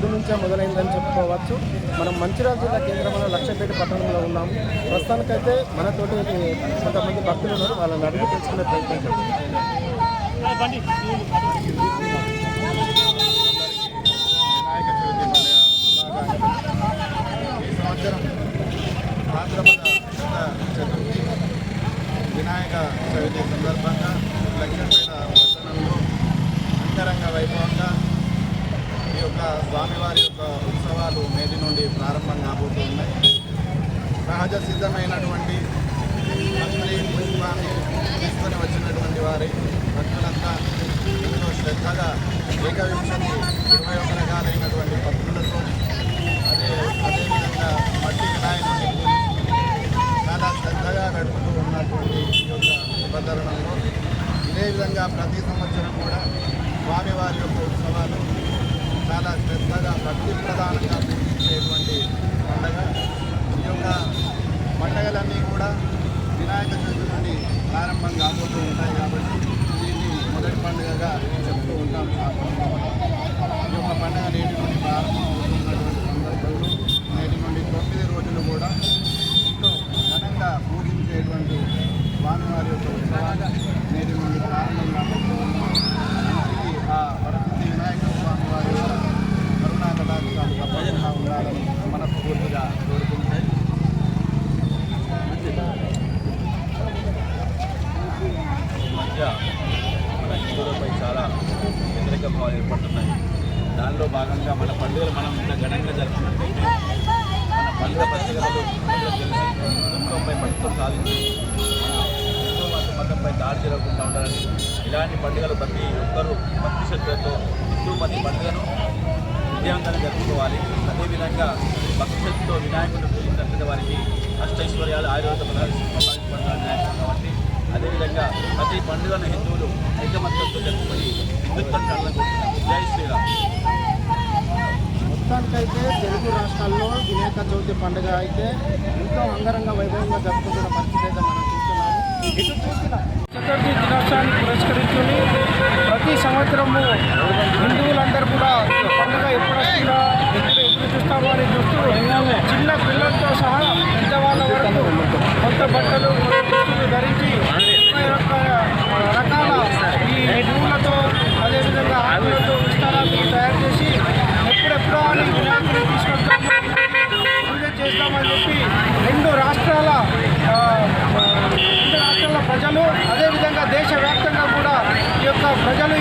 పొద్దు నుంచే మొదలైందని చెప్పుకోవచ్చు. మనం మంచిర్యాల జిల్లా కేంద్రంలో లక్షపేట పట్టణంలో ఉన్నాము. ప్రస్తుతానికైతే మనతోటి కొంతమంది భక్తులు ఉన్నారు, వాళ్ళని అడిగి తెలుసుకునే ప్రయత్నం చేస్తాం. వినాయక చవితి సందర్భంగా లక్ష్మీపేట పట్టణంలో అంగరంగ వైభవంగా ఈ యొక్క స్వామివారి యొక్క ఉత్సవాలు నేటి నుండి ప్రారంభం కాబోతూ ఉన్నాయి. సహజ సిద్ధమైనటువంటి లక్ష్మీ పుష్పాన్ని తీసుకొని వచ్చినటువంటి వారి భక్తులంతా ఎంతో శ్రద్ధగా ఏకవింశతి 21 రకాలైనటువంటి భక్తులతో అదేవిధంగా మట్టి వినాయకుడిని చాలా శ్రద్ధగా గడుపుతూ ఉన్నటువంటి ఈ యొక్క శుభతరుణంలో ఇదే విధంగా ప్రతి సంవత్సరం కూడా స్వామివారి యొక్క ఉత్సవాలు చాలా శ్రద్ధగా భక్తి ప్రధానంగా పూజించేటువంటి పండుగ. ఈ యొక్క పండుగలన్నీ కూడా వినాయక చవితి నుండి ప్రారంభం కాబోతూ ఉంటాయి కాబట్టి దీన్ని మొదటి పండుగగా చెప్తూ ఉంటాం. ఈ యొక్క పండుగ నేటి నుండి ప్రారంభం అవుతున్నటువంటి సందర్భంలో నేటి నుండి 9 రోజులు కూడా ఘనంగా పూజించేటువంటి స్వామివారి యొక్క ఉత్సవాలు నేటి నుండి ప్రారంభం కాబోతూ ఉన్నాం. ఆ వరసిద్ధి వినాయక స్వామివారి యొక్క కరుణా కటాక్షాలు తప్పకుండా ఉండాలని మనస్ఫూర్తిగా కోరుకుంటాయి. మధ్య మన హిందువులపై చాలా వ్యతిరేక భావాలు ఏర్పడుతున్నాయి. దానిలో భాగంగా మన పండుగలు మనం ఇంత ఘనంగా జరుపుకున్నట్లయితే మన పండుగ ప్రత్యేకతలు తెలిసి హిందుత్వంపై పట్టుదల సాధించి మన హిందూ మతంపై దాడి జరగకుండా ఉండాలని ఇలాంటి పండుగలు ప్రతి ఒక్కరూ భక్తి శ్రద్ధలతో హిందూ ప్రతి పండుగను విజయవంతంగా జరుపుకోవాలి. అదేవిధంగా భక్తి శ్రద్ధతో వినాయకుడిని పూజించినట్లయితే వారికి అష్టైశ్వర్యాలు ఆయుర్వేద పదార్థాలు కాబట్టి అదేవిధంగా ప్రతి పండుగను హిందువులు ఐకమత్యంతో జరుపుకొని హిందుత్వం చాలనుకుంటున్నారు. జై శ్రీరామ్. మొత్తానికైతే తెలుగు రాష్ట్రాల్లో వినాయక చవితి పండుగ అయితే ఎంతో అంగరంగ వైభవంగా జరుపుకుంటున్న పరిస్థితి అయితే మనం చూస్తున్నాము. ఇటు చూసిన చతుర్థి దినోత్సవాన్ని పురస్కరించుకుని ప్రతి సంవత్సరము హిందువులందరూ కూడా పండుగ ఎప్పుడు వస్తుందా ఎప్పుడు చూస్తామో అని చూస్తూ చిన్న పిల్లలతో సహా పెద్దవాళ్ళ వరకు కొత్త బట్టలు ధరించి రకాల ఈ పూలతో అదేవిధంగా ఆకులతో విస్తారాలు తయారు చేసి ఎప్పుడెప్పుడో అని వినాయకుడిని తీసుకొస్తాము పూజ చేస్తామని చెప్పి రెండు రాష్ట్రాల ప్రజలు అదేవిధంగా దేశవ్యాప్తంగా కూడా ఈ యొక్క ప్రజలు